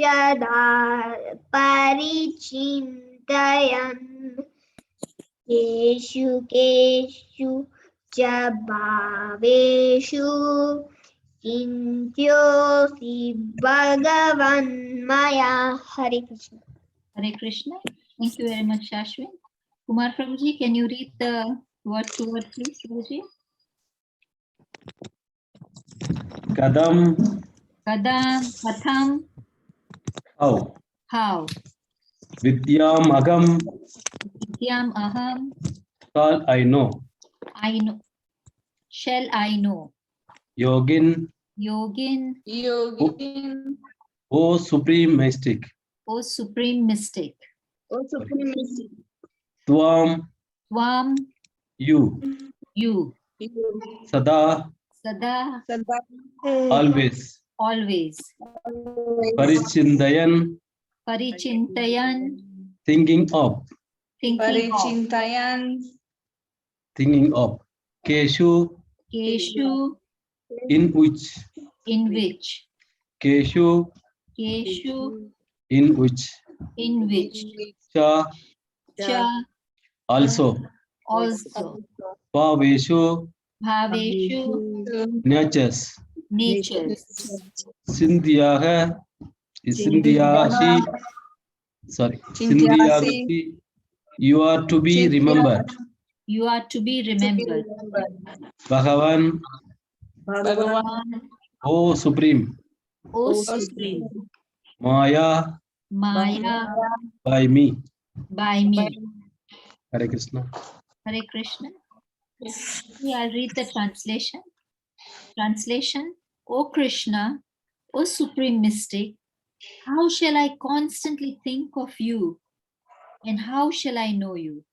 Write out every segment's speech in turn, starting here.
यदा परिचिन्तयन् केषु केषु च भावेषु चिन्त्योऽसि भगवन्मया. Hare Krishna. Hare Krishna. Thank you very much, Shashwin. Kumar Prabhuji, can you read the word to word, please, Prabhuji? Kadam. Kadam, katham. How. How. Vidyam agam. Vidyam aham. Shall I know. I know. Shall I know. Yogin. Yogin. Yogin. O Supreme Mystic. O Supreme Mystic. O Supreme Mystic. Tvam. Tvam. You. You. Sada. Sada. Always. Always. Parichindayan. Parichintayan. Thinking of. Thinking of. Parichintayan. Thinking of. Keshu. Keshu. In which. In which. Keshu. Keshu. In which. In which. Cha. Cha. Also. Also. Bhaveshu. Bhaveshu. Natures. Natures. Sindhyaha. Sindhyasi. Sorry. Sindhyasi. You are to be remembered. You are to be remembered. Bhagavan. Bhagavan. O Supreme. O Supreme. Maya. Maya. By me. By me. Hare Krishna. Hare Krishna. I'll read the translation. Translation. O Krishna, O Supreme Mystic, how shall I constantly think of you? And how shall I know you?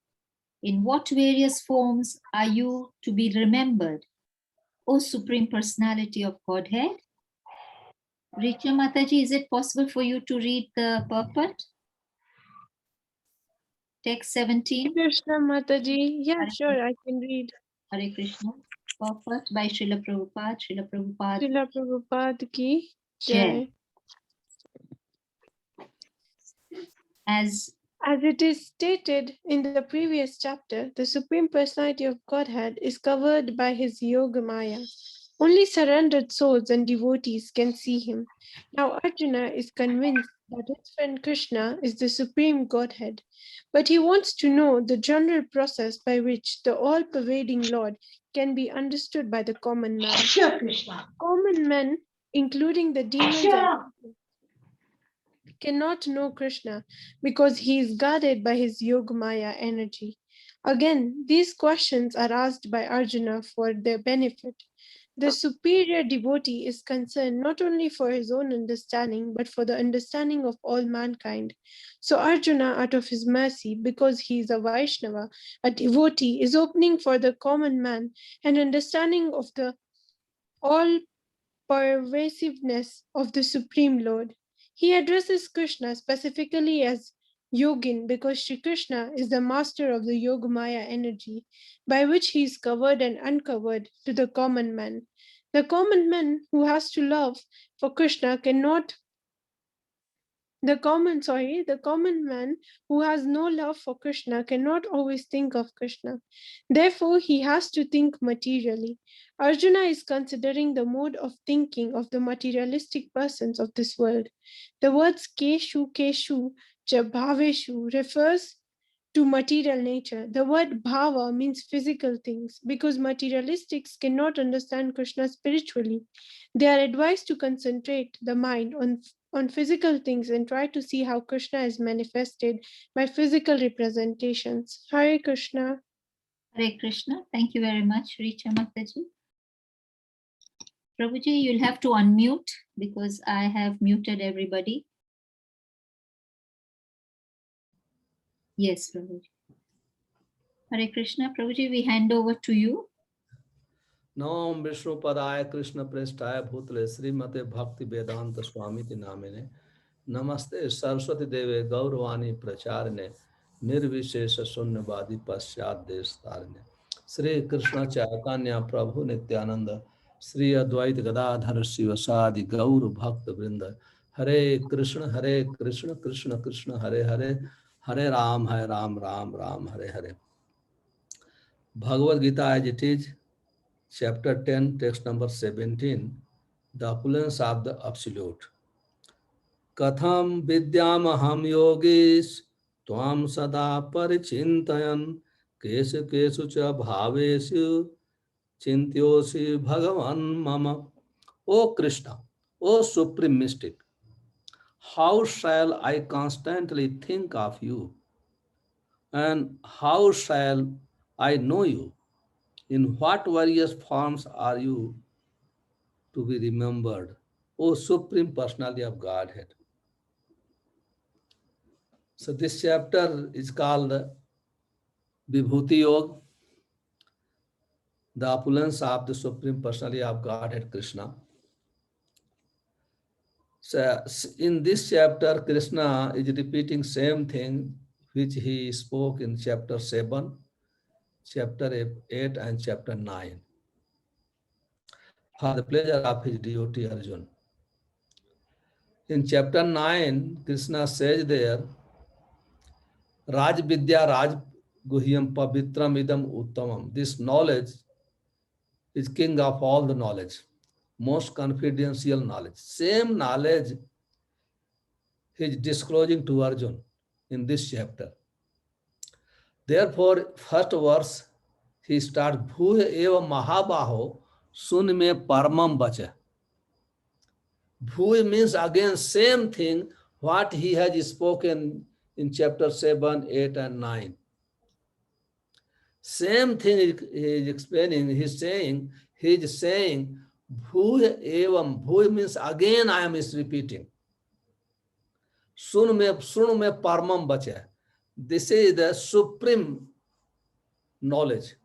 In what various forms are you to be remembered? O Supreme Personality of Godhead. Richa Mataji, is it possible for you to read the purport? Text 17. Krishna Mataji. Yeah, Hare sure, I can read. Hare Krishna. Purport by Srila Prabhupada. Srila Prabhupada. Srila Prabhupada ki Jai. jai. As It is stated in the previous chapter, the Supreme Personality of Godhead is covered by his Yoga Maya. Only surrendered souls and devotees can see him. Now Arjuna is convinced that his friend Krishna is the Supreme Godhead, but he wants to know the general process by which the all-pervading Lord can be understood by the common man. Common men, including the demons, cannot know Krishna because he is guarded by his Yogamaya energy. Again, these questions are asked by Arjuna for their benefit. The superior devotee is concerned not only for his own understanding, but for the understanding of all mankind. So Arjuna, out of his mercy, because he is a Vaishnava, a devotee, is opening for the common man an understanding of the all-pervasiveness of the Supreme Lord. He addresses Krishna specifically as Yogin because Shri Krishna is the master of the Yogamaya energy by which he is covered and uncovered to the common man. The common man who has to love for Krishna cannot the common man who has no love for Krishna cannot always think of Krishna. Therefore, he has to think materially. Arjuna is considering the mode of thinking of the materialistic persons of this world. The words keshu, keshu, cha bhaveshu refers to material nature. The word bhava means physical things because materialistics cannot understand Krishna spiritually. They are advised to concentrate the mind on physical things and try to see how Krishna is manifested by physical representations. Hare Krishna. Hare Krishna. Thank you very much, Richa Mataji. Prabhuji, you'll have to unmute because I have muted everybody. Yes, Prabhuji. Hare Krishna. Prabhuji, we hand over to you. नमो विष्णु पदाय कृष्ण प्रेष्ठाय भूतले श्रीमते भक्ति वेदांत स्वामी नामिने नमस्ते सरस्वती देवे गौरवाणी प्रचारने निर्विशेष शून्यवादी पश्चात देश तारने श्री कृष्ण चैतन्य प्रभु नित्यानंद श्री अद्वैत गदाधर शिव सादि गौर भक्त वृंद Hare Krishna, Krishna Krishna, Hare Hare, Hare Ram, Ram Ram, Hare Hare. Bhagavad Gita as it is, chapter 10, text number 17, the opulence of the absolute. Katham vidyamaham yogis tvam sada parichintayan kesu kesu cha bhavesu chintyosi bhagavan mama. O Krishna, O supreme mystic, how shall I constantly think of you? And how shall I know you? In what various forms are you to be remembered? O Supreme Personality of Godhead. So this chapter is called Vibhuti Yoga, the opulence of the Supreme Personality of Godhead Krishna. So in this chapter, Krishna is repeating same thing which he spoke in chapter 7, chapter 8 and chapter 9 for the pleasure of his devotee Arjuna. In chapter 9, Krishna says there, Raj Vidya Raj Guhyam Pavitram Idam Uttamam. This knowledge is king of all the knowledge, most confidential knowledge. Same knowledge he is disclosing to Arjuna in this chapter. Therefore, first verse, he starts, Bhuya eva mahabaho sun me paramam bacha. Bhuya means again same thing what he has spoken in chapter 7, 8 and 9. Same thing he is explaining, he is saying, Bhuya evam, Bhuya means again I am repeating. Sun me paramam bacha. This is the supreme knowledge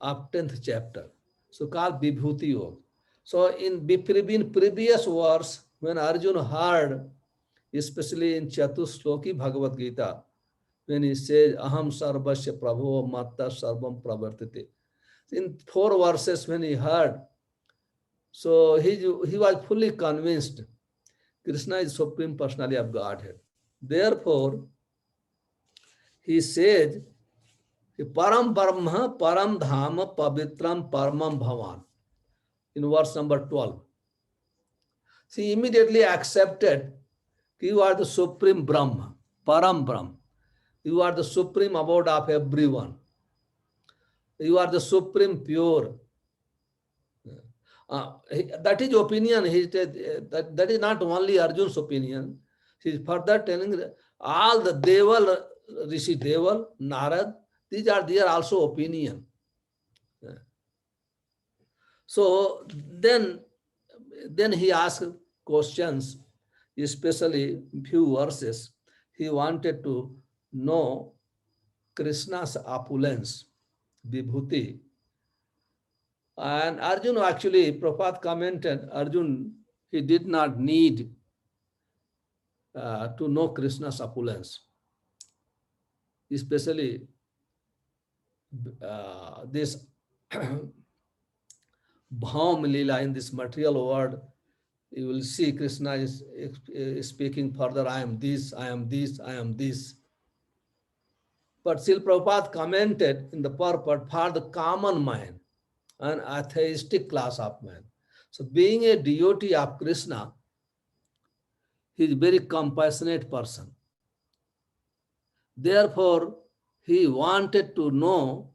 of 10th chapter. So called Vibhuti Yoga. So in previous verse, when Arjuna heard, especially in Chatusloki Bhagavad Gita, when he says, Aham sarvasya prabho matta sarvam pravartate. In 4 verses when he heard, so he was fully convinced Krishna is Supreme Personality of Godhead. Therefore, he says, Param Brahma, Param Dhama, Pavitram, Paramam Bhavan. In verse number 12. He immediately accepted, you are the Supreme Brahma, Param Brahma. You are the Supreme abode of everyone. You are the Supreme pure. That is opinion. That is not only Arjuna's opinion. He is further telling all the Deval, Rishi Deval, Narad, these are their also opinion. So then he asked questions, especially few verses. He wanted to know Krishna's opulence, Vibhuti. And Arjuna actually, Prabhupada commented, Arjuna, he did not need to know Krishna's opulence. Especially this Bhaum Lila in this material world, you will see Krishna is speaking further, I am this, I am this, I am this. But Srila Prabhupada commented in the purport for the common man, an atheistic class of man. So being a devotee of Krishna, he is a very compassionate person. Therefore, he wanted to know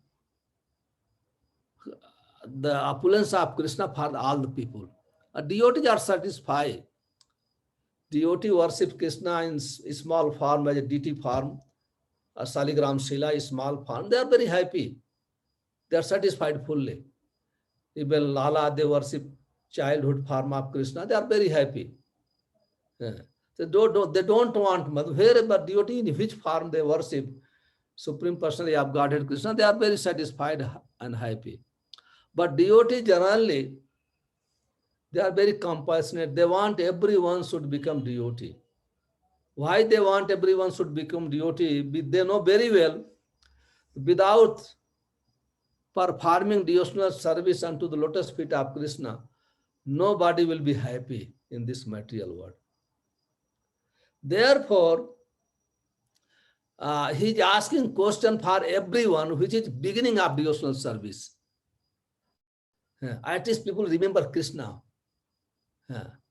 the opulence of Krishna for all the people. Devotees are satisfied. Devotee worship Krishna in small form, as a deity form, a Saligram Shila is small form. They are very happy. They are satisfied fully. Even Lala, they worship childhood form of Krishna. They are very happy. They don't want, wherever devotee in which form they worship Supreme Personality of Godhead Krishna, they are very satisfied and happy. But devotee generally, they are very compassionate. They want everyone should become devotee. Why they want everyone should become devotee? They know very well, without performing devotional service unto the lotus feet of Krishna, nobody will be happy in this material world. Therefore, he is asking question for everyone, which is beginning of devotional service. At least people remember Krishna.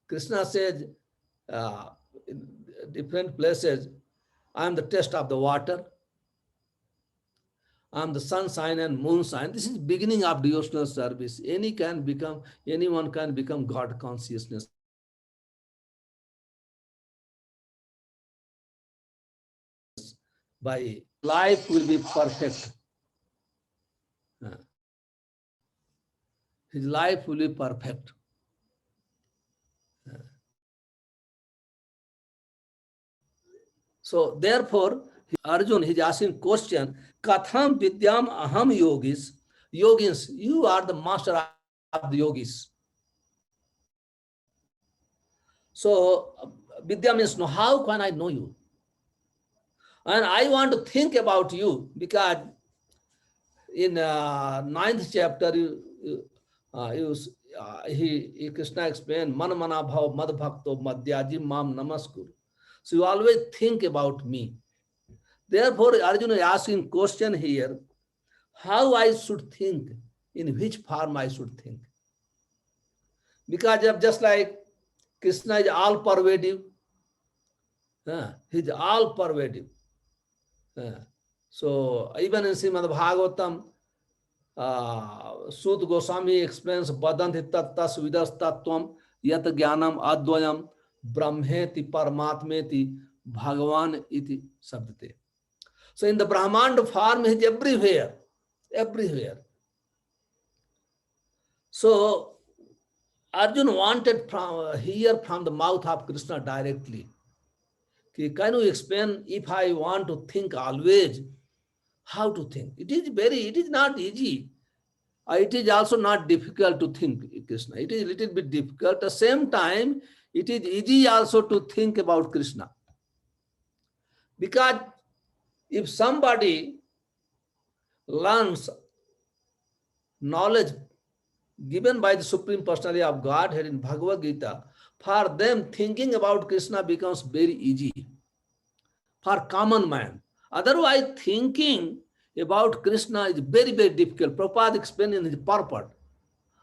Krishna says in different places, I am the test of the water. I am the sunshine and moonshine. This is beginning of devotional service. Anyone can become God consciousness. By life will be perfect. His life will be perfect. So therefore, Arjun is asking question, Katham Vidyam Aham Yogis. Yogins, you are the master of the yogis. So Vidya means know, how can I know you? And I want to think about you, because in 9th chapter, Krishna explained, Man mana bhav mad bhakto madhyaji mam namaskur. So you always think about me. Therefore, Arjuna is asking question here, how I should think, in which form I should think. Because just like Krishna is all pervasive, he is all pervasive. So even in Srimad Bhagavatam, Sud Goswami explains Badanti tattas vidas tattvam yat jnanam advayam brahmeti paramatmeti bhagavan iti sabdate. So in the Brahmanda form, he is everywhere, everywhere. So Arjuna wanted to hear from the mouth of Krishna directly. Can you explain, if I want to think always, how to think? It is not easy. It is also not difficult to think, Krishna. It is a little bit difficult. At the same time, it is easy also to think about Krishna. Because if somebody learns knowledge given by the Supreme Personality of Godhead in Bhagavad Gita, for them thinking about Krishna becomes very easy for common man. Otherwise, thinking about Krishna is very, very difficult. Prabhupada explained in his purport.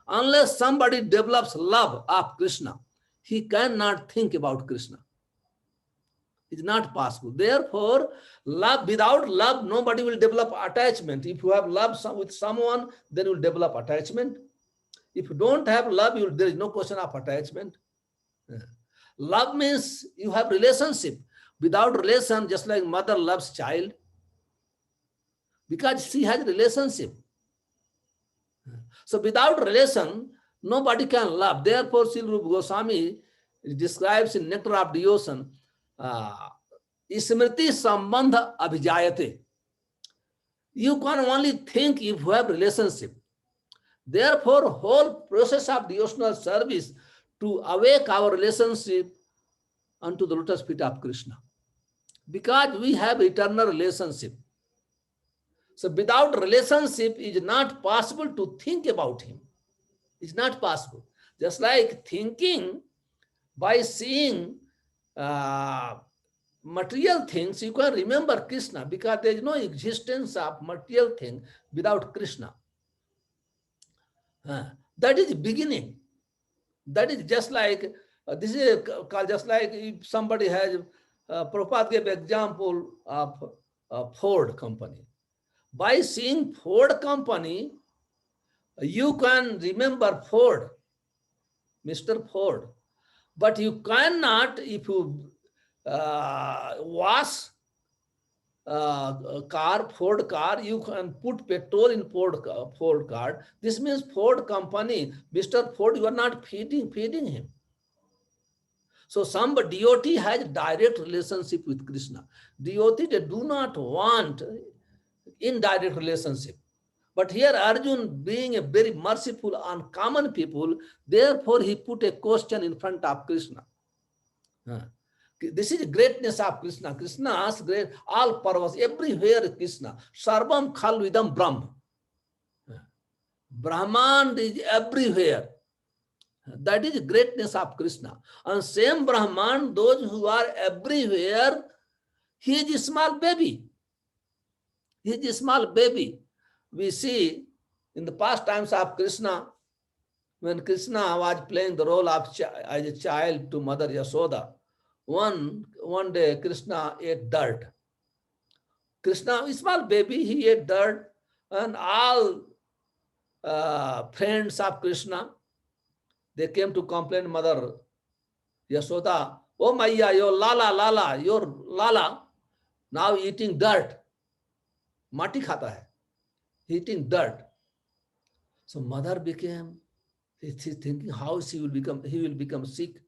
Unless somebody develops love of Krishna, he cannot think about Krishna. It's not possible. Therefore, love, without love, nobody will develop attachment. If you have love with someone, then you will develop attachment. If you don't have love, there is no question of attachment. Love means you have relationship. Without relation, just like mother loves child, because she has relationship. So without relation, nobody can love. Therefore, Srila Rupa Goswami describes in Nectar of Devotion, Smriti Sambandha Abhijayate. You can only think if you have relationship. Therefore, whole process of devotional service to awake our relationship unto the lotus feet of Krishna. Because we have eternal relationship. So without relationship, it is not possible to think about him. It's not possible. Just like thinking by seeing material things, you can remember Krishna, because there is no existence of material thing without Krishna. That is beginning. That is just like, this is just like if somebody has, Prabhupada gave example of Ford company. By seeing Ford company, you can remember Ford, Mr. Ford. But you cannot, if you wash car, Ford car, you can put petrol in Ford car. This means Ford company, Mr. Ford, you are not feeding him. So some devotee has direct relationship with Krishna. Devotee, they do not want indirect relationship. But here Arjun, being a very merciful on common people, therefore he put a question in front of Krishna. This is the greatness of Krishna. Krishna's great, all parvas, everywhere Krishna. Sarvam khalvidam Brahm. Brahman is everywhere. That is greatness of Krishna. And same Brahman, those who are everywhere, he is a small baby. He is a small baby. We see in the past times of Krishna, when Krishna was playing the role of as a child to Mother Yashoda, one day Krishna ate dirt. Krishna, a small baby, he ate dirt, and all friends of Krishna, they came to complain Mother Yashoda, oh Maya, your Lala, now eating dirt. Mati khata hai, eating dirt. So mother became, she's thinking how he will become sick.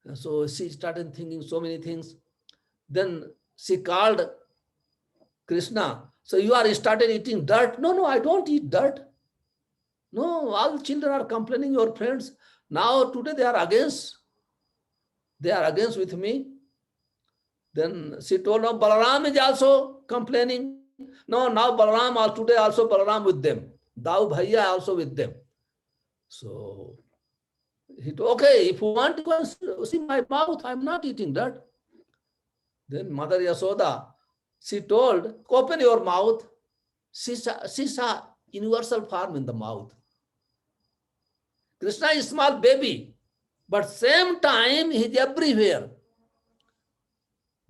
And so she started thinking so many things. Then she called Krishna. So you are started eating dirt? No, I don't eat dirt. No, all children are complaining, your friends. Now today they are against with me. Then she told, no, Balaram is also complaining. No, now Balaram today also Balaram with them. Dau Bhaiya also with them. So he told, okay, if you want to go see my mouth, I'm not eating dirt. Then Mother Yashoda, she told, open your mouth. She saw universal form in the mouth. Krishna is small baby, but same time he is everywhere.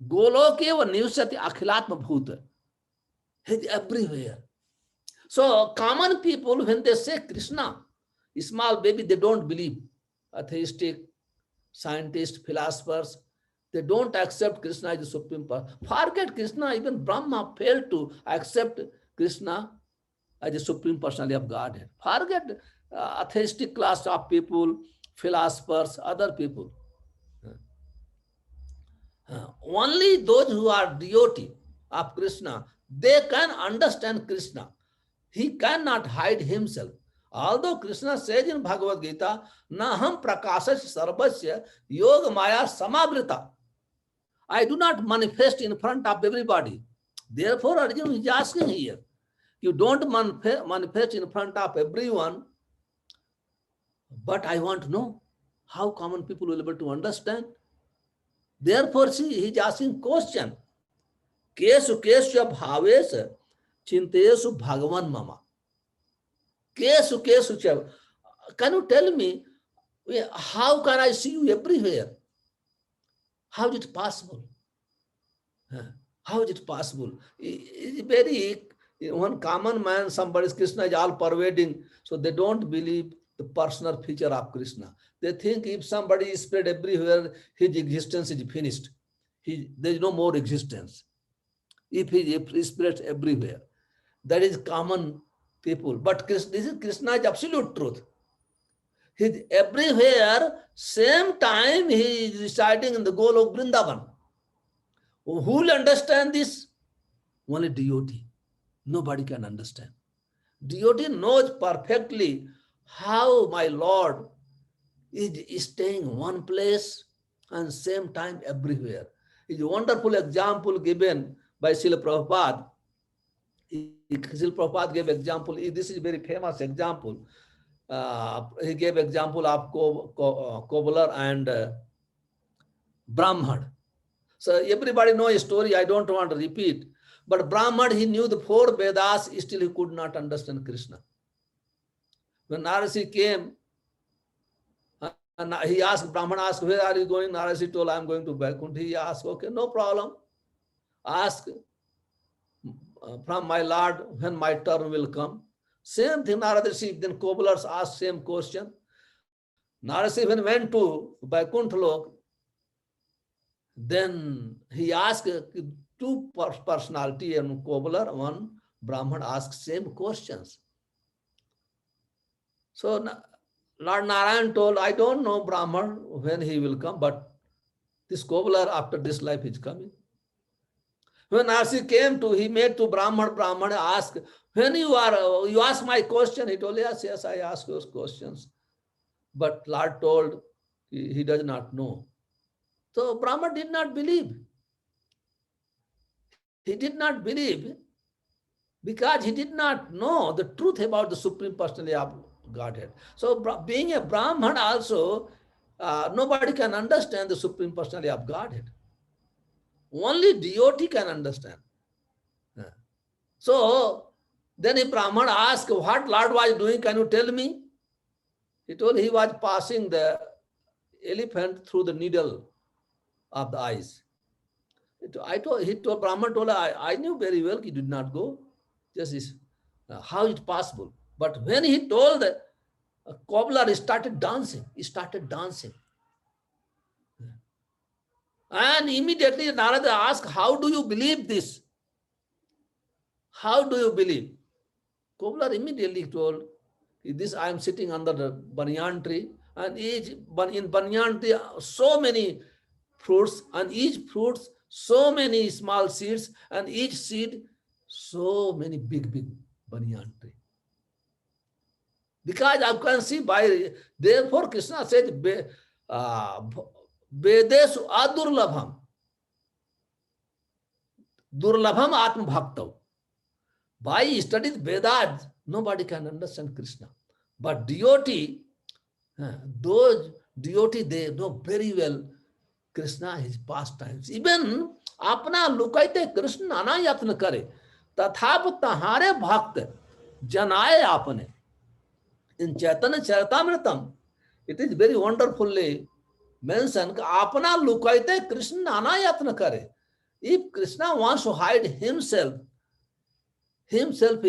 Goloke va nivsati akhilatma bhuta. He is everywhere. So common people, when they say Krishna, small baby, they don't believe. Atheistic, scientists, philosophers, they don't accept Krishna as the supreme person. Forget Krishna, even Brahma failed to accept Krishna as the supreme personality of Godhead. Forget atheistic class of people, philosophers, other people. Only those who are devotee of Krishna, they can understand Krishna. He cannot hide himself. Although Krishna says in Bhagavad Gita, Naham prakasasya sarvasya yoga maya samavrita. I do not manifest in front of everybody. Therefore, Arjuna is asking here, you don't manifest in front of everyone, but I want to know how common people will be able to understand. Therefore, he is asking question. Kesu kesya bhavesa chintesu bhagavan mama. Kesu kesya. Can you tell me, how can I see you everywhere? How is it possible? How is it possible? It's very, one common man, somebody's Krishna is all pervading, so they don't believe the personal feature of Krishna. They think if somebody is spread everywhere, his existence is finished. There is no more existence. If he is spread everywhere, that is common people. But this is Krishna is absolute truth. He is everywhere, same time he is residing in the Golok Vrindavan. Who will understand this? Only devotee. Nobody can understand. Devotee knows perfectly how my Lord is staying in one place and same time everywhere. It's a wonderful example given by Srila Prabhupada. Srila Prabhupada gave example. This is a very famous example. He gave example of cobbler and Brahman. So everybody knows a story. I don't want to repeat. But Brahman, he knew the 4 Vedas, still he could not understand Krishna. When Narasi came, and he asked, Brahman asked, where are you going? Narasi told, I am going to Vaikuntha. He asked, okay, no problem. Ask from my Lord when my turn will come. Same thing, Narasi, then cobblers asked same question. Narasi when went to Vaikuntha Lok, then he asked 2 personality and cobbler, one Brahman asked same questions. So Lord Narayan told, I don't know Brahman when he will come, but this cobbler after this life is coming. When Narasi came to, he made to Brahman asked, when you ask my question, he told, yes, I ask those questions. But Lord told, he does not know. So Brahman did not believe. He did not believe because he did not know the truth about the Supreme Personality of Godhead. So being a Brahman also, nobody can understand the Supreme Personality of Godhead. Only devotee can understand. So then a Brahman asked, what Lord was doing, can you tell me? He told he was passing the elephant through the needle of the eyes. Brahman told, I knew very well he did not go. Just how is it possible? But when he told the cobbler, he started dancing. He started dancing. And immediately Narada asked, how do you believe this? How do you believe? Cobbler immediately told, this I am sitting under the banyan tree, and in banyan tree so many fruits, and each fruits so many small seeds, and each seed so many big banyan tree. Because I can see therefore Krishna said, Vedesu adurlabham, durlabham atma bhaktav. By studying Vedas, nobody can understand Krishna. But devotee, those devotee, they know very well Krishna, his pastimes. Even apna lukaite Krishna anayatna kare, tathap tahare bhakt janaye apne. In Chaitanya Charitamrita, it is very wonderfully mentioned, apna lukaite Krishna anayatna kare. If Krishna wants to hide himself he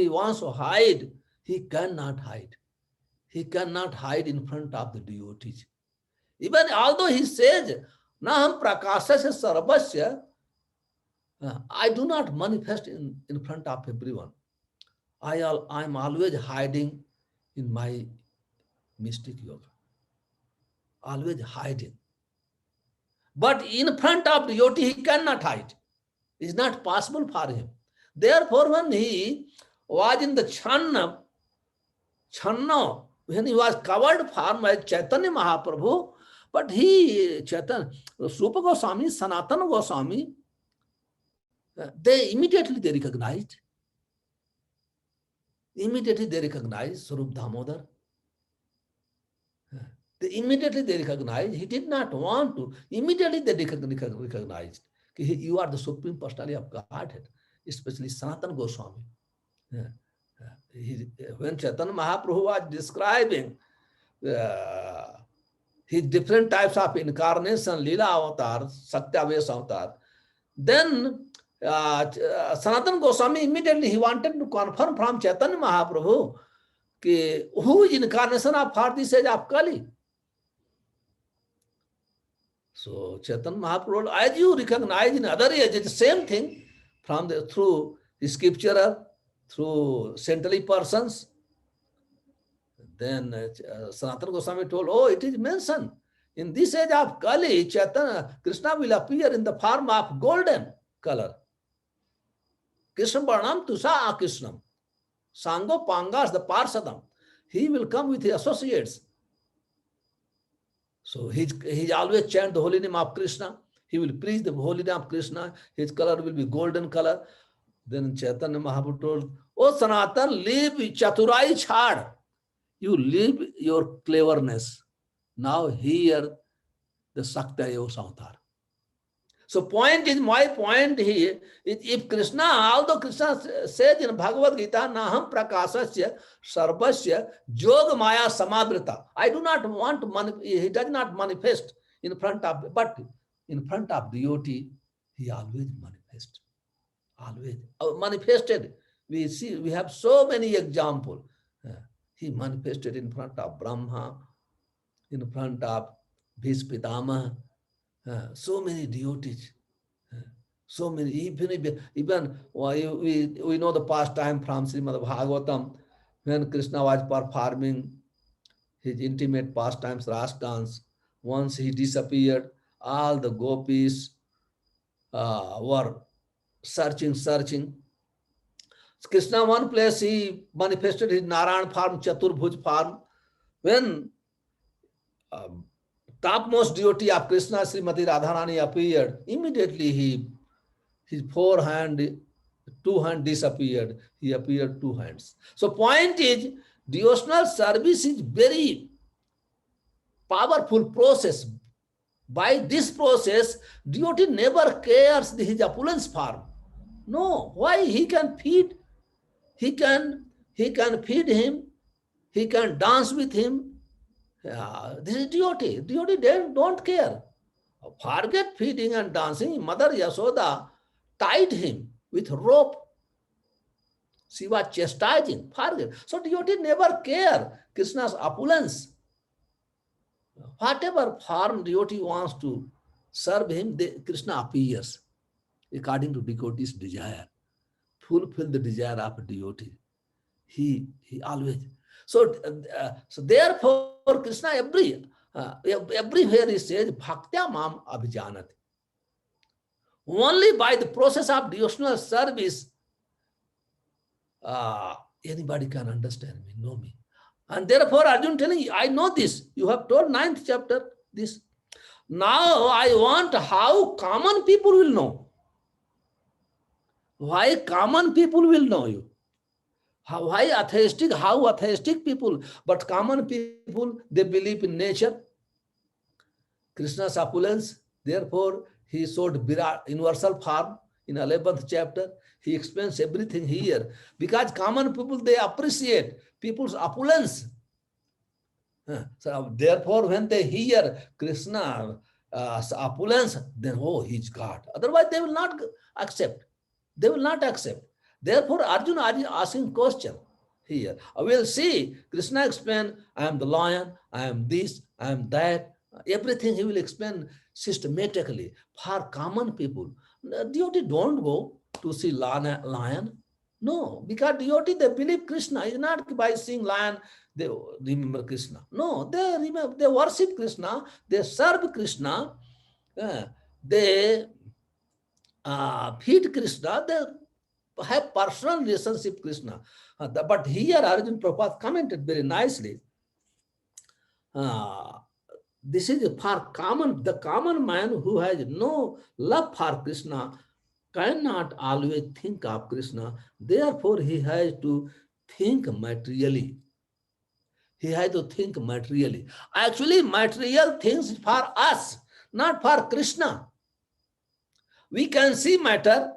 wants to hide, he cannot hide. He cannot hide in front of the devotees. Even although he says, Naham prakasasya sarvasya, I do not manifest in front of everyone. I am always hiding in my mystic yoga. Always hiding. But in front of the devotee, he cannot hide. It is not possible for him. Therefore, when he was in the Channa, when he was covered form by Chaitanya Mahaprabhu, but Chaitanya, Rupa Goswami, Sanatana Goswami, they immediately recognized. Immediately they recognized Sarup Damodar. They recognized. He did not want to. Immediately they recognized. You are the Supreme Personality of Godhead. Especially Sanatana Goswami. When Chaitanya Mahaprabhu was describing his different types of incarnation, Leela avatar, Satyavesa avatar, then Sanatana Goswami immediately he wanted to confirm from Chaitanya Mahaprabhu who is incarnation of this age of Kali. So Chaitanya Mahaprabhu, as you recognize in other ages, the same thing. Through the scripture, through saintly persons. Then Sanatana Goswami told, oh, it is mentioned. In this age of Kali, Krishna will appear in the form of golden color. Krishna Barnam Tusa Krishnam. Sango Pangas, the Parsadam. He will come with his associates. So he always chant the holy name of Krishna. He will preach the holy name of Krishna. His color will be golden color. Then Chaitanya Mahaprabhu told, oh Sanatan, leave Chaturai Chhad. You leave your cleverness. Now hear the Saktaya Avatar. So my point here is, if Krishna, although Krishna says in Bhagavad Gita, Naham prakasasya sarvasya yoga maya samavrita. I do not want to he does not manifest in front of, but in front of the devotee, he always manifests. Always manifested. We have so many examples. He manifested in front of Brahma, in front of Bhispitama, so many devotees, so many. Even we know the pastime from Srimad Bhagavatam, when Krishna was performing his intimate pastimes, ras dance. Once he disappeared, all the gopis were searching. Krishna, one place he manifested his Narayan form, Chaturbhuj form. When topmost devotee of Krishna, Srimati Radharani, appeared, immediately his two hands disappeared. He appeared two hands. So point is, Devotional service is very powerful process. By this process, devotee never cares his opulence form. No, why? He can feed, he can feed him, he can dance with him. This is devotee. Devotee don't care. Forget feeding and dancing. Mother Yasoda tied him with rope. She was chastising. Forget. So devotee never care Krishna's opulence. Whatever form devotee wants to serve him, Krishna appears according to devotee's desire. Fulfill the desire of a devotee. He always. So therefore, Krishna everywhere he says, Bhaktya Mam Abhijanati. Only by the process of devotional service, anybody can understand me, know me. And therefore, Arjuna telling you, I know this. You have told 9th chapter this. Now I want how common people will know. Why common people will know you? How atheistic people, but common people, they believe in nature, Krishna's opulence. Therefore, he showed Virat, universal form in 11th chapter. He explains everything here. Because common people, they appreciate people's opulence. So therefore, when they hear Krishna's opulence, then, oh, he's God. Otherwise, they will not accept. They will not accept. Therefore, Arjuna is asking question here. I will see. Krishna explain, I am the lion, I am this, I am that. Everything he will explain systematically. For common people, devotee don't go to see lion. No, because devotee, they believe Krishna. It's not by seeing lion, they remember Krishna. No, they worship Krishna, they serve Krishna, they feed Krishna, they have personal relationship with Krishna. But here Arjuna Prabhupada commented very nicely. This is for the common man who has no love for Krishna cannot always think of Krishna. Therefore, he has to think materially. He has to think materially. Actually, material things for us, not for Krishna. We can see matter.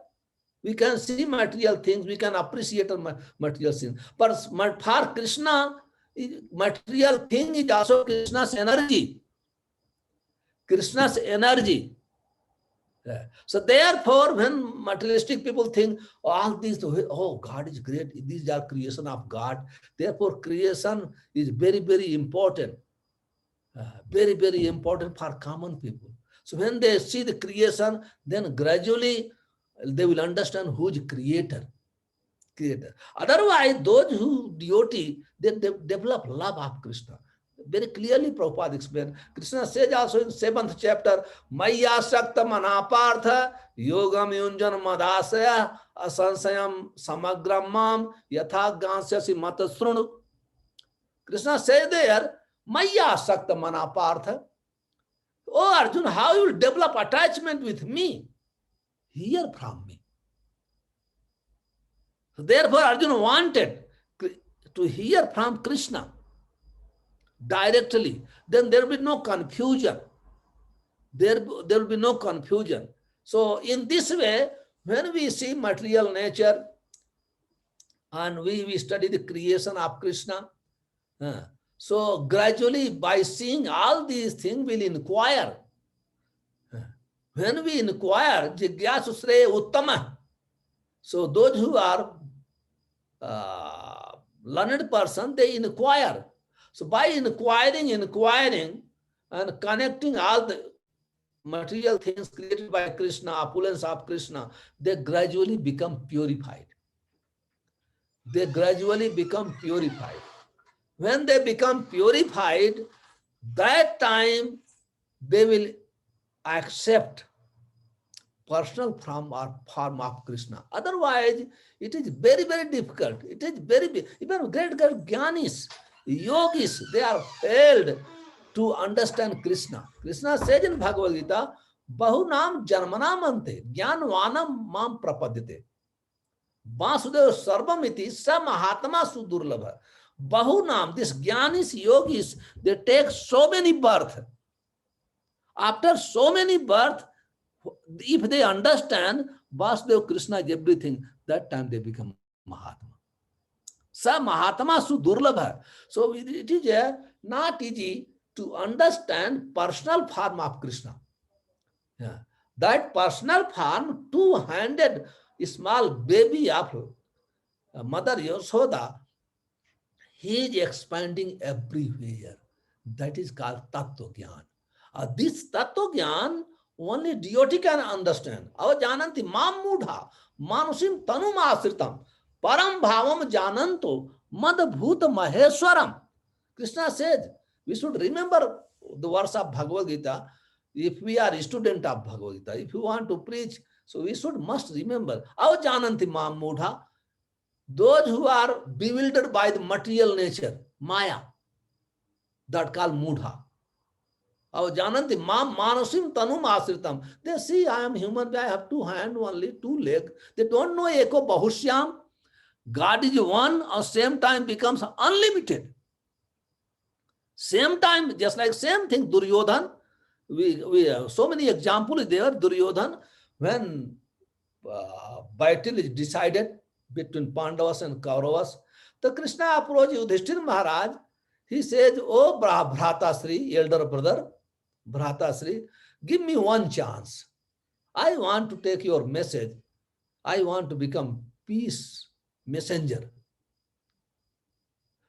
We can see material things, we can appreciate material things. But for Krishna, material thing is also Krishna's energy. Krishna's energy. So therefore, when materialistic people think, all these, oh, God is great, these are creation of God. Therefore, creation is very, very important. Very, very important for common people. So when they see the creation, then gradually, they will understand who is creator. Otherwise, those who devotee, they develop love of Krishna. Very clearly, Prabhupada explained. Krishna says also in 7th chapter, Maya Shakta Manapartha Yogam Yunjan Madasaya Asansayam Samagramam Yatha Gansyasi Matasrunu. Krishna says there, Maya Shakta Manapartha. Oh Arjuna, how you will develop attachment with me? Hear from me. So therefore, Arjuna wanted to hear from Krishna directly. Then there will be no confusion. There will be no confusion. So in this way, when we see material nature and we study the creation of Krishna, so gradually by seeing all these things, we'll inquire. When we inquire, Jigyasu Sre Uttama. So those who are learned person, they inquire. So by inquiring and connecting all the material things created by Krishna, opulence of Krishna, they gradually become purified. They gradually become purified. When they become purified, that time they will accept personal form of Krishna. Otherwise, it is very, very difficult. It is very, even great Gyanis, yogis, they are failed to understand Krishna. Krishna says in Bhagavad Gita, Bahunam Janmanamante, Jnanvanam Mam Prapadyate. Vasudeva Sarvamiti Sa Mahatma Sudurlabha. Bahunam, this Gyanis, yogis, they take so many birth. After so many birth, if they understand Vasudeva Krishna is everything, that time they become Mahatma. Sa Mahatma su durlabha. So it is not easy to understand personal form of Krishna. Yeah. That personal form, two-handed small baby of Mother Yashoda, he is expanding everywhere. That is called Tattva Gyan. This Tattva Gyan, only devotee can understand. Avajananti mam mudha, manusim tanum asritam, param bhavam jananto, madbhuta maheswaram. Krishna says, we should remember the verse of Bhagavad Gita. If we are a student of Bhagavad Gita, if you want to preach, so we must remember, avajananti mam mudha, those who are bewildered by the material nature, Maya, that called mudha. Avajananti mam manasim tanum asritam. They see, I am human, I have two hands only, two legs. They don't know eko bahushyam. God is one, or same time becomes unlimited. Same time, just like same thing, Duryodhan. We have so many examples there. Duryodhan, when battle is decided between Pandavas and Kauravas, the Krishna approached Yudhishthira Maharaj. He says, "Oh Bhratasri, elder brother, Bhratasri, give me one chance. I want to take your message. I want to become peace messenger."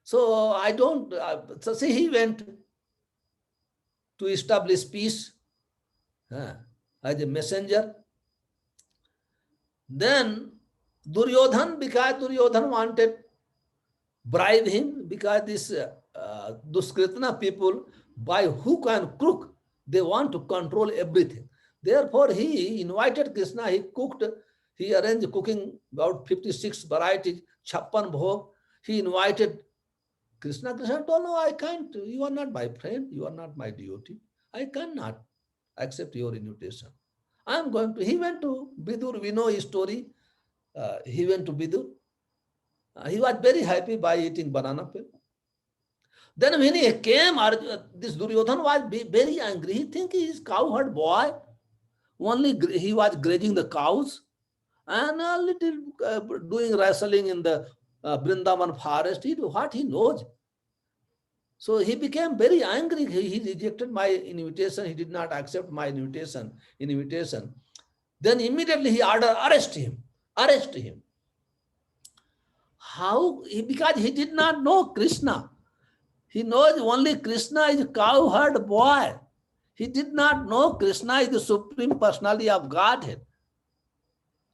So I don't, so see, he went to establish peace as a messenger. Then Duryodhan, because Duryodhan wanted bribe him, because this Duskritana people, by hook and crook, they want to control everything. Therefore, he invited Krishna, he cooked, he arranged cooking about 56 varieties, 56 bhog. He invited Krishna. Krishna told, "No, I can't. You are not my friend. You are not my devotee. I cannot accept your invitation. I am going to." He went to Vidur. We know his story. He went to Vidur. He was very happy by eating banana peel. Then when he came, this Duryodhan was very angry. He think he is cowherd boy. Only he was grazing the cows and a little doing wrestling in the Vrindavan forest. What he knows. So he became very angry. He rejected my invitation. He did not accept my invitation. Then immediately he ordered, arrest him. How? Because he did not know Krishna. He knows only Krishna is cowherd boy. He did not know Krishna is the Supreme Personality of Godhead.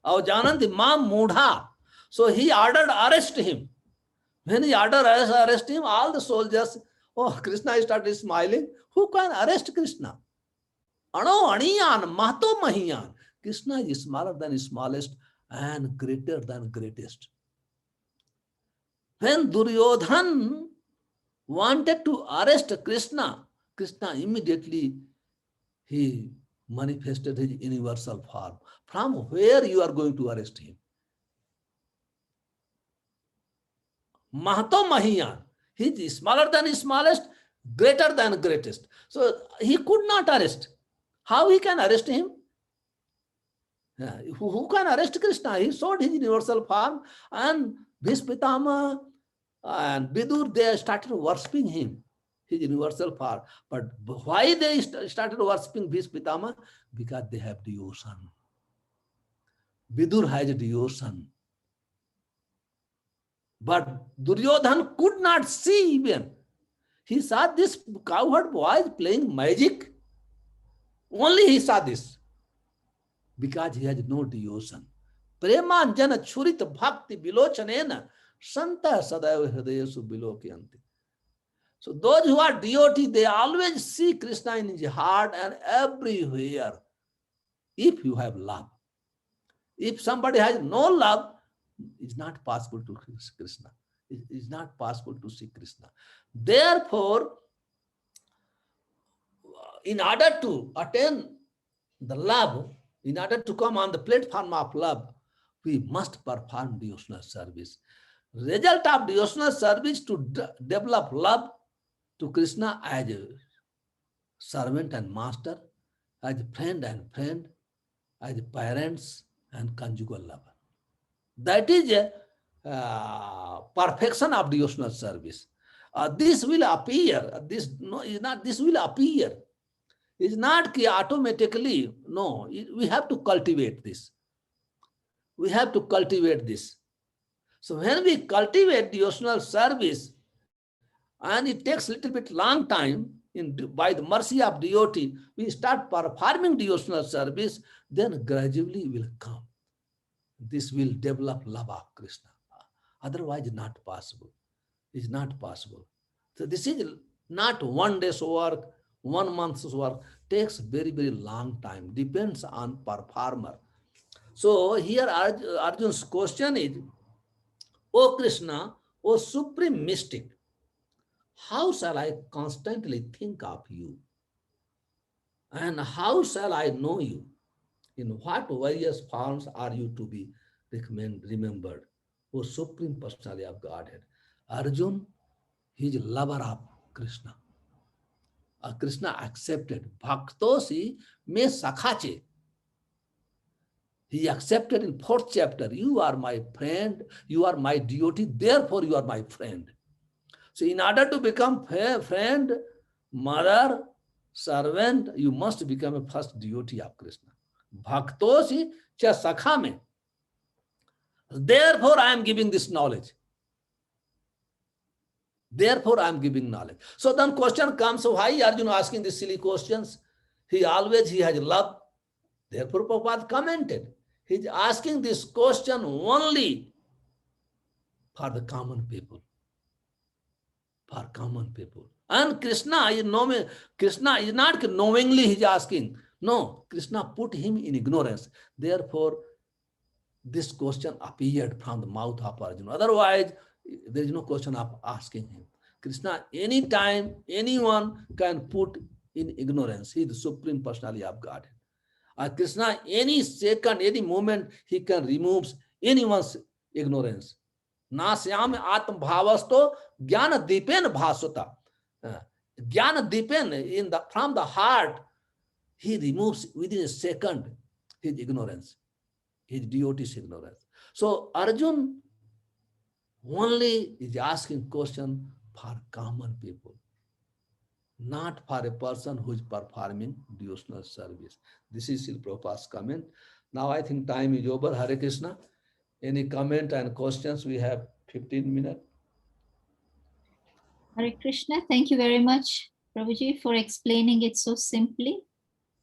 Avajananti mam mudha. So he ordered arrest him. When he ordered arrest him, all the soldiers, Krishna started smiling. Who can arrest Krishna? Ano aniyan, mahto mahiyan. Krishna is smaller than smallest and greater than greatest. When Duryodhan wanted to arrest Krishna, Krishna immediately he manifested his universal form. From where you are going to arrest him? Mahato Mahiyan. He is smaller than smallest, greater than greatest. So he could not arrest. How he can arrest him? Who can arrest Krishna? He showed his universal form, and Bhispitama and Vidur, they started worshipping him, his universal form. But why they started worshipping Bhispitama? Because they have devotion. Vidur has devotion. But Duryodhan could not see even. He saw this cowherd boy playing magic. Only he saw this. Because he has no devotion. Premanjana churita bhakti bilochanena santa sadaiva hridayesu bilokyanti. So those who are devotees, they always see Krishna in his heart and everywhere. If you have love. If somebody has no love, it's not possible to see Krishna. It is not possible to see Krishna. Therefore, in order to attain the love, in order to come on the platform of love, we must perform devotional service. result of devotional service to develop love to Krishna as a servant and master, as friend, as parents and conjugal lover. That is a perfection of devotional service. This will appear. This no is not. This will appear. It's not automatically. No, we have to cultivate this. We have to cultivate this. So when we cultivate devotional service, and it takes a little bit long time, by the mercy of devotee, we start performing devotional service, then gradually will come. This will develop love of Krishna. Otherwise, not possible. It's not possible. So this is not one day's work, 1 month's work. Takes very, very long time. Depends on performer. So here Arjun's question is, O Krishna, O supreme mystic, how shall I constantly think of you? And how shall I know you? In what various forms are you to be remembered? O Supreme Personality of Godhead. Arjun, he is a lover of Krishna. Krishna accepted. Bhaktosi me sakhache. He accepted in 4th chapter. You are my friend. You are my devotee. Therefore, you are my friend. So in order to become friend, mother, servant, you must become a first devotee of Krishna. Bhaktosi cha sakha me. Therefore, I am giving this knowledge. Therefore, I am giving knowledge. So then question comes, so why Arjuna asking these silly questions? He has love. Therefore, Prabhupada commented. He is asking this question only for the common people. For common people. And Krishna is not knowingly he is asking. No, Krishna put him in ignorance. Therefore, this question appeared from the mouth of Arjuna. Otherwise, there is no question of asking him. Krishna, anytime, anyone can put in ignorance. He is the Supreme Personality of God. Krishna, any second, any moment, he can remove anyone's ignorance. Nasyam atma bhavasto jnana dipen bhasvata. Jnana dipen from the heart, he removes within a second his ignorance, his devotee's ignorance. So Arjun only is asking question for common people, not for a person who is performing devotional service. This is Srila Prabhupada's comment. Now I think time is over. Hare Krishna. Any comment and questions? We have 15 minutes. Hare Krishna. Thank you very much, Prabhuji, for explaining it so simply.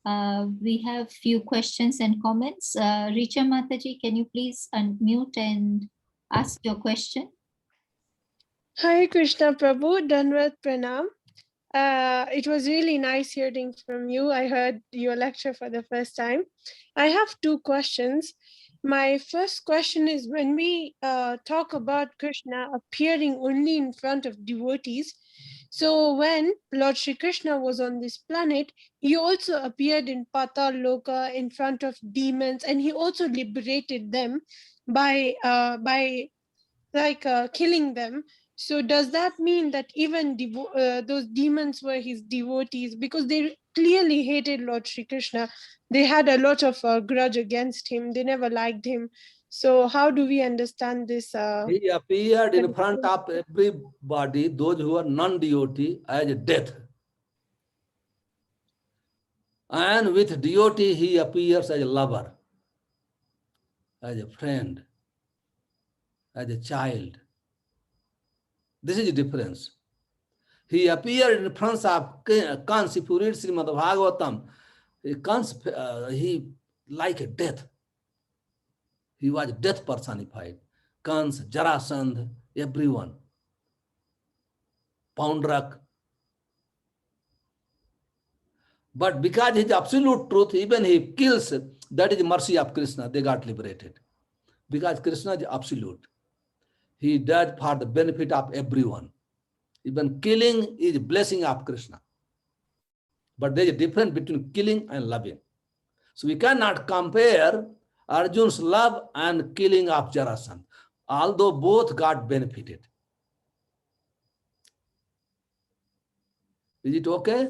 We have few questions and comments. Richa Mataji, can you please unmute and ask your question? Hare Krishna Prabhu, Danvat Pranam. It was really nice hearing from you. I heard your lecture for the first time. I have 2 questions. My first question is, when we talk about Krishna appearing only in front of devotees, so when Lord Shri Krishna was on this planet, he also appeared in Patal Loka in front of demons, and he also liberated them by killing them. So does that mean that even those demons were his devotees, because they clearly hated Lord Shri Krishna? They had a lot of grudge against him. They never liked him. So how do we understand this? He appeared in front of everybody, those who are non-devotee, as a death. And with devotee, he appears as a lover, as a friend, as a child. This is the difference. He appeared in front of Kans. If you read Srimad Bhagavatam, he like a death. He was death personified. Kans, Jarasandh, everyone. Poundrak. But because he is absolute truth, even he kills, that is the mercy of Krishna. They got liberated. Because Krishna is absolute. He does for the benefit of everyone. Even killing is blessing of Krishna. But there is a difference between killing and loving. So we cannot compare Arjun's love and killing of Jarasandh. although both got benefited. Is it okay?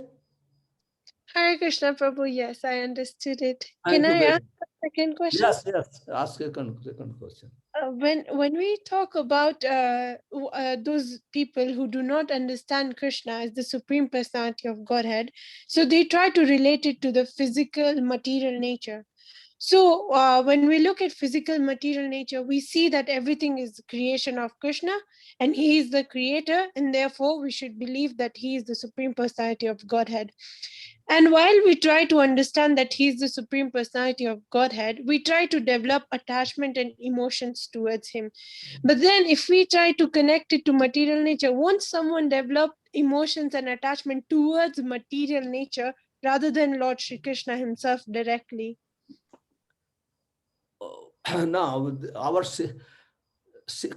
Hare Krishna Prabhu, yes, I understood it. Thank Can you I very ask a second question? Yes, yes. Ask second question. When we talk about those people who do not understand Krishna as the Supreme Personality of Godhead, so they try to relate it to the physical material nature. So when we look at physical material nature, we see that everything is creation of Krishna and he is the creator, and therefore we should believe that he is the Supreme Personality of Godhead. And while we try to understand that he is the Supreme Personality of Godhead, we try to develop attachment and emotions towards him. But then if we try to connect it to material nature, won't someone develop emotions and attachment towards material nature rather than Lord Shri Krishna himself directly? Now,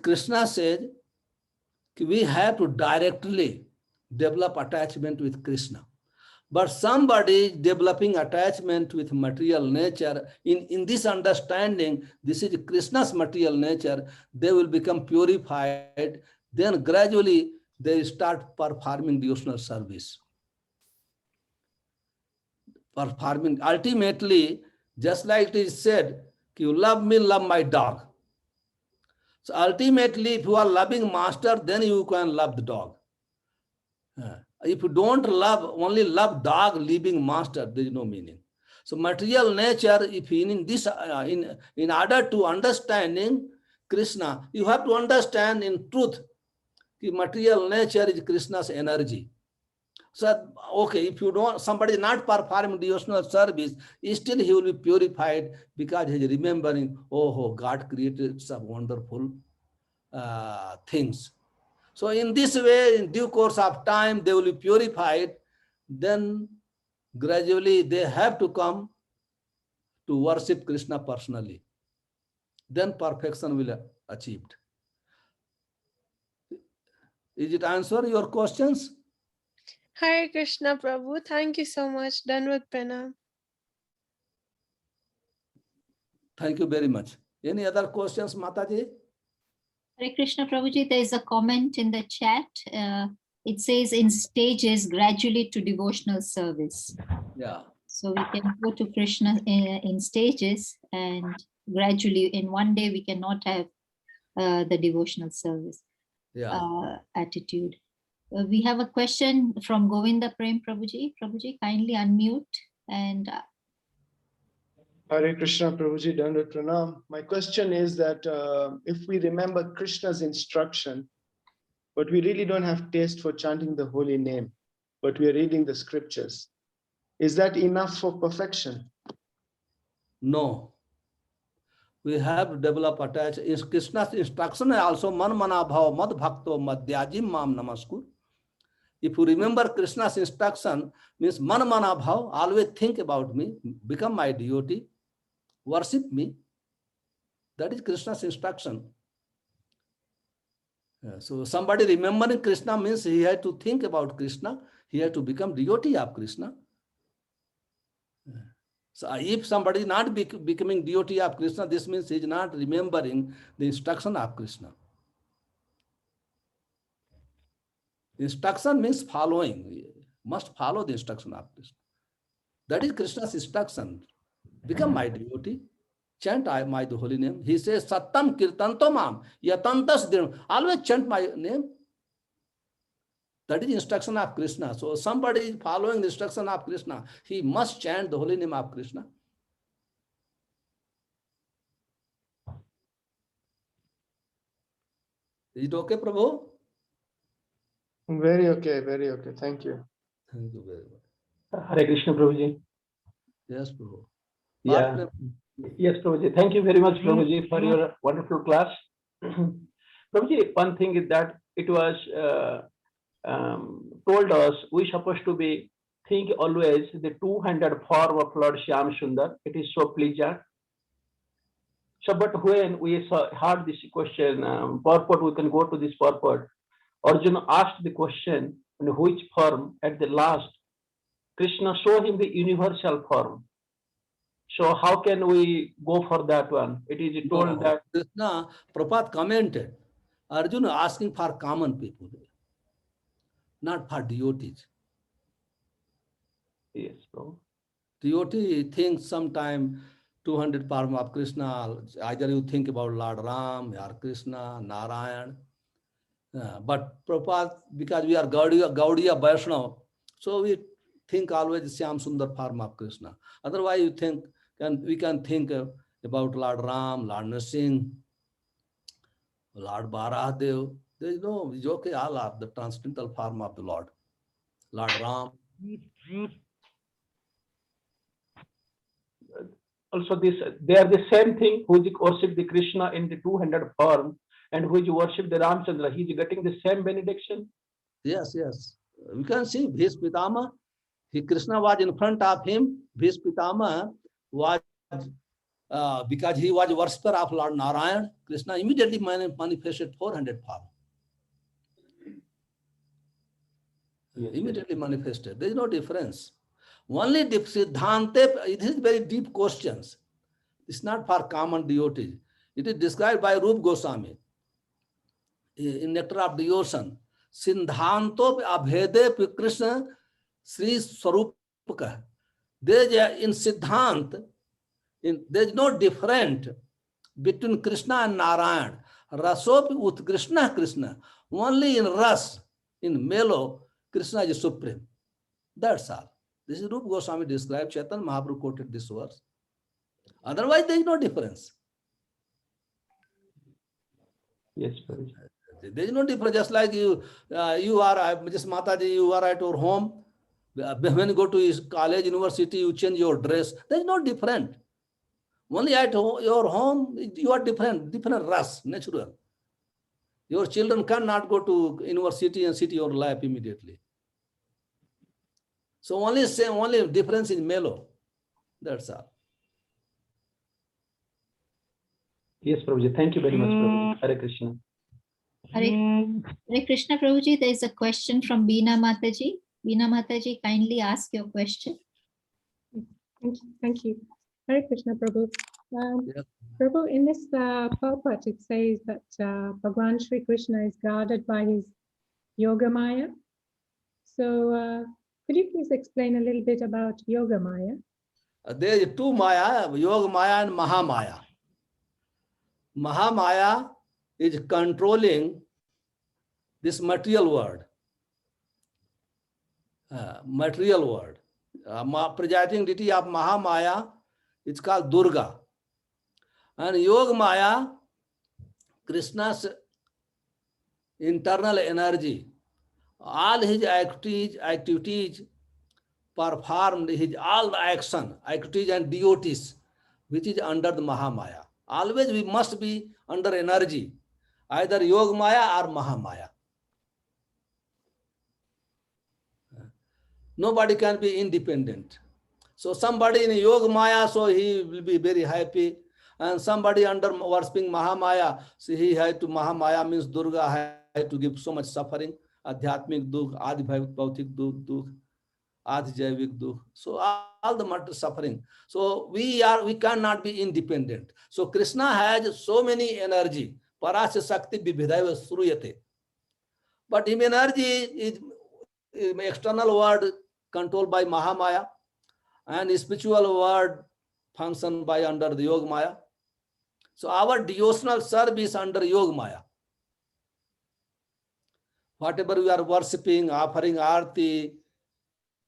Krishna said we have to directly develop attachment with Krishna. But somebody developing attachment with material nature, in this understanding, this is Krishna's material nature, they will become purified. Then gradually they start performing devotional service. Performing ultimately, just like it is said, you love me, love my dog. So ultimately, if you are loving master, then you can love the dog. If you don't love, only love dog, leaving master, there is no meaning. So material nature, if in this, in order to understanding Krishna, you have to understand in truth, the material nature is Krishna's energy. So, okay, if you don't, somebody is not performing devotional service, still he will be purified because he is remembering, oh, God created some wonderful things. So in this way, in due course of time, they will be purified. Then gradually they have to come to worship Krishna personally. Then perfection will be achieved. Is it answer your questions? Hare Krishna Prabhu, thank you so much. Danvat Pranam. Thank you very much. Any other questions, Mataji? Hare Krishna Prabhuji, there is a comment in the chat. It says in stages gradually to devotional service. Yeah. So we can go to Krishna in stages, and gradually in one day we cannot have the devotional service attitude. We have a question from Govinda Prem Prabhuji. Prabhuji, kindly unmute and Hare Krishna Prabhuji, Dandavat Pranam. My question is that if we remember Krishna's instruction, but we really don't have taste for chanting the holy name, but we are reading the scriptures, is that enough for perfection? No. We have to develop attachment. Krishna's instruction is also man mana bhav mad bhakto madhyajim mam namaskur. If you remember Krishna's instruction, means man mana bhav, always think about me, become my devotee, worship me. That is Krishna's instruction. So somebody remembering Krishna means he had to think about Krishna, he had to become devotee of Krishna. So if somebody is not becoming devotee of Krishna, this means he is not remembering the instruction of Krishna. Instruction means following. Must follow the instruction of Krishna. That is Krishna's instruction. Become my devotee. Chant my holy name. He says, Sattam kirtanto mam, yatantas dinam. Always chant my name. That is instruction of Krishna. So somebody is following the instruction of Krishna, he must chant the holy name of Krishna. Is it okay, Prabhu? Very okay, very okay. Thank you. Thank you very much. Hare Krishna Prabhuji. Yes, Prabhu. Yeah. Yes, Prabhuji. Thank you very much, Prabhuji, for your wonderful class. Prabhuji, one thing is that it was told us we supposed to be think always the two-handed form of Lord Shyam Sundar. It is so pleasant. So, but when we heard this question, purport, we can go to this purport. Arjuna asked the question, in which form at the last Krishna showed him the universal form. So how can we go for that one? It is told No, that Krishna, Prabhupada commented, Arjuna asking for common people, not for devotees. yes, bro. Devotee thinks sometime 200 form of Krishna, either you think about Lord Ram or Krishna, Narayan. But Prabhupada, because we are Gaudiya Vaishnava, so we think always Shyam Sundar form of Krishna. Otherwise, you think we can think about Lord Ram, Lord Nrsimha, Lord Baradev. There is no, it's okay, all are the transcendental form of the Lord. Lord Ram. Also they are the same thing who worship the Krishna in the 200 form and who worship the Ramchandra. He is getting the same benediction. Yes, yes. We can see Bhishma Pitama. Krishna was in front of him. Bhishma Pitama was, because he was worshipper of Lord Narayan, Krishna immediately manifested 400 form. Yes, Immediately manifested. There is no difference. Only Siddhante, it is very deep questions. It's not for common devotees. It is described by Rup Goswami in Nectar of Devotion. Siddhanto abhede Krishna Sri Swarupaka. There is in Siddhant, there is no difference between Krishna and Narayan. Rasopi with Krishna. Only in Ras, in Melo, Krishna is supreme. That's all. This is Rupa Goswami described. Chaitanya Mahaprabhu quoted this verse. Otherwise, there is no difference. Yes, Prabhuji. There is no difference. Just like you are, just Mataji, you are at your home. When you go to college, university, you change your dress. There is no different. Only at your home, you are different ras, natural. Your children cannot go to university and sit your life immediately. So only difference is mellow. That's all. Yes, Prabhuji. Thank you very much, Prabhuji. Hare Krishna. Hare Krishna Prabhuji, there is a question from Beena Mataji. Beena Mataji, kindly ask your question. Thank you. Hare Krishna, Prabhu. Yeah. Prabhu, in this purport, it says that Bhagwan Sri Krishna is guarded by his Yoga Maya. So, could you please explain a little bit about Yoga Maya? There is two Maya, Yoga Maya and Mahamaya. Mahamaya is controlling this material world. Presiding deity of Mahamaya is called Durga. And Yoga Maya, Krishna's internal energy, all his activities performed, all the action, activities and devotees, which is under the Mahamaya. Always we must be under energy, either Yoga Maya or Mahamaya. Nobody can be independent. So somebody in Yoga Maya, so he will be very happy. And somebody under worshipping Mahamaya, so he had to, Mahamaya means Durga had to give so much suffering, Adhyatmik Dukh, Adi Bhautik Dukh, Adi Jaivik Dukh. So all the matter suffering. So we cannot be independent. So Krishna has so many energy. Parasya Shakti Vibhidaiva Suruyate. But his energy is external world controlled by Mahamaya, and spiritual world function by under the Yoga Maya. So our devotional service under Yoga Maya. Whatever we are worshipping, offering arti,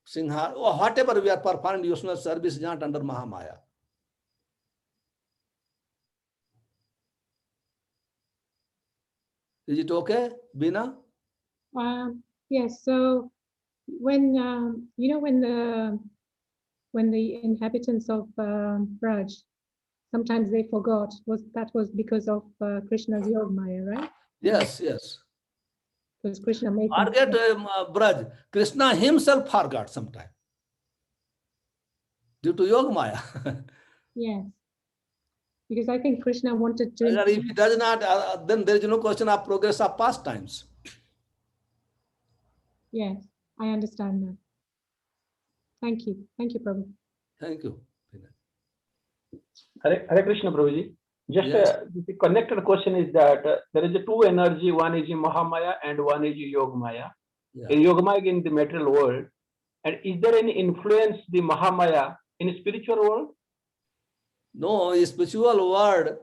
singha, or whatever we are performing devotional service is not under Mahamaya. Is it okay, Bina? Yes. So, when when the inhabitants of Braj, sometimes they forgot, that was because of Krishna's Yoga Maya, right? Yes, yes. Because Krishna made them Forget Braj. Krishna himself forgot sometime due to Yoga Maya. Yes, because I think Krishna wanted to. If he does not, then there is no question of progress of pastimes. Yes, I understand that. Thank you, Prabhu. Thank you. Hare Krishna, Prabhuji. Just Yes. the connected question is that there is a two energy, one is in Mahamaya and one is in Yogamaya. Yeah. In Yogamaya in the material world, and is there any influence the Mahamaya in spiritual world? No, spiritual world.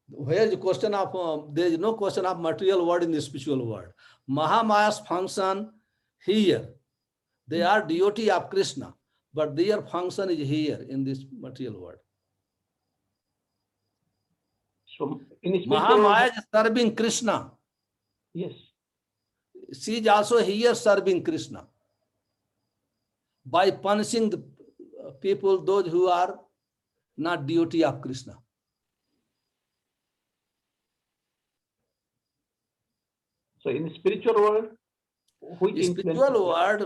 Where is the question of there is no question of material world in the spiritual world. Mahamaya's function here. They are deity of Krishna, but their function is here in this material world. So in spiritual world, Mahamaya is serving Krishna. yes. She is also here serving Krishna by punishing the people, those who are not deity of Krishna. So in spiritual world, which In influence? spiritual world,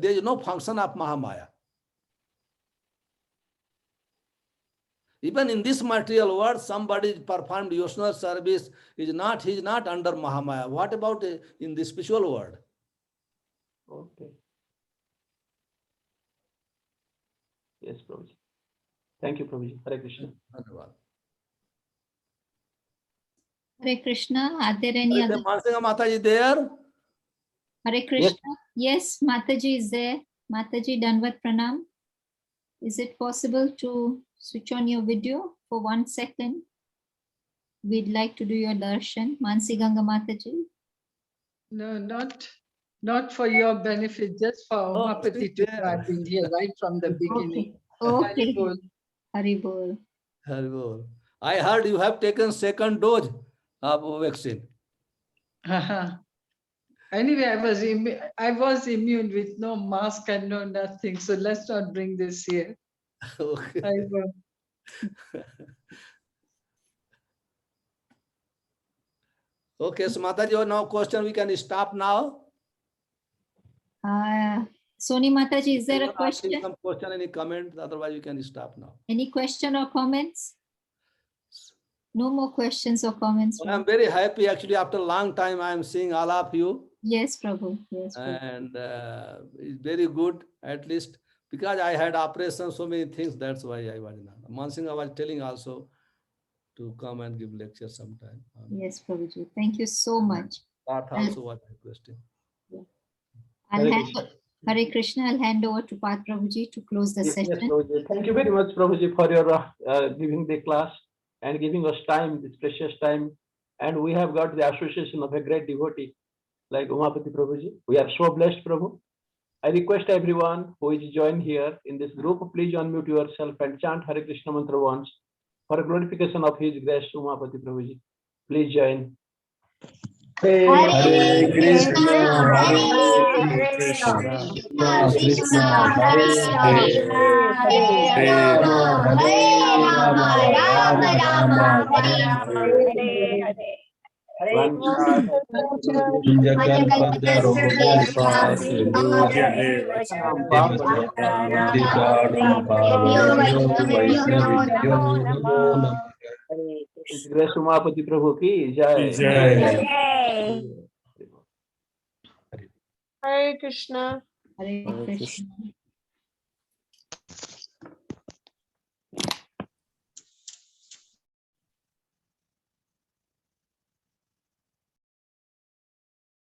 there is no function of Mahamaya. Even in this material world, somebody performed devotional service, he is not under Mahamaya. What about in the spiritual world? Okay. Yes, Prabhuji. Thank you, Prabhuji. Hare Krishna. Dhanyavad. Hare Krishna. Are there any Is other? the Mansinga Mataji there? Hare Krishna. Yes, Mataji is there. Mataji, Danvat Pranam. Is it possible to switch on your video for 1 second? We'd like to do your darshan. Mansi Ganga Mataji. No, not for your benefit, just for Oh, Umapati sit to there. have been here right from the beginning. Okay. Haribol. Haribol. Haribol. I heard you have taken second dose of vaccine. Anyway, I was immune with no mask and no nothing. So let's not bring this here. Okay. Haribol. Okay, so Mataji, you have no question. We can stop now. Soni Mataji, is there a question? Some question, any comment? Otherwise, we can stop now. Any question or comments? No more questions or comments. Well, I'm very happy. Actually, after a long time, I am seeing all of you. Yes, Prabhu. Yes, Prabhu. And it's very good, at least because I had operation, so many things. That's why I was not. Mansingh, I was telling also to come and give lecture sometime. Yes, Prabhuji. Thank you so much. That also was requesting. Hare Krishna. I'll hand over to Path Prabhuji to close the Yes, session. Prabhuji. Thank you very much, Prabhuji, for your giving the class and giving us time, this precious time. And we have got the association of a great devotee like Umapati Prabhuji. We are so blessed, Prabhu. I request everyone who is joined here in this group, please unmute yourself and chant Hare Krishna mantra once for glorification of His grace, Umapati Prabhuji. Please join. Hare Krishna, Hare Krishna, Krishna, Hare Hare Rama, Rama Rama, Hare Hare. Grace Umapati Prabhu ki jai. Hare Krishna. Hare Krishna.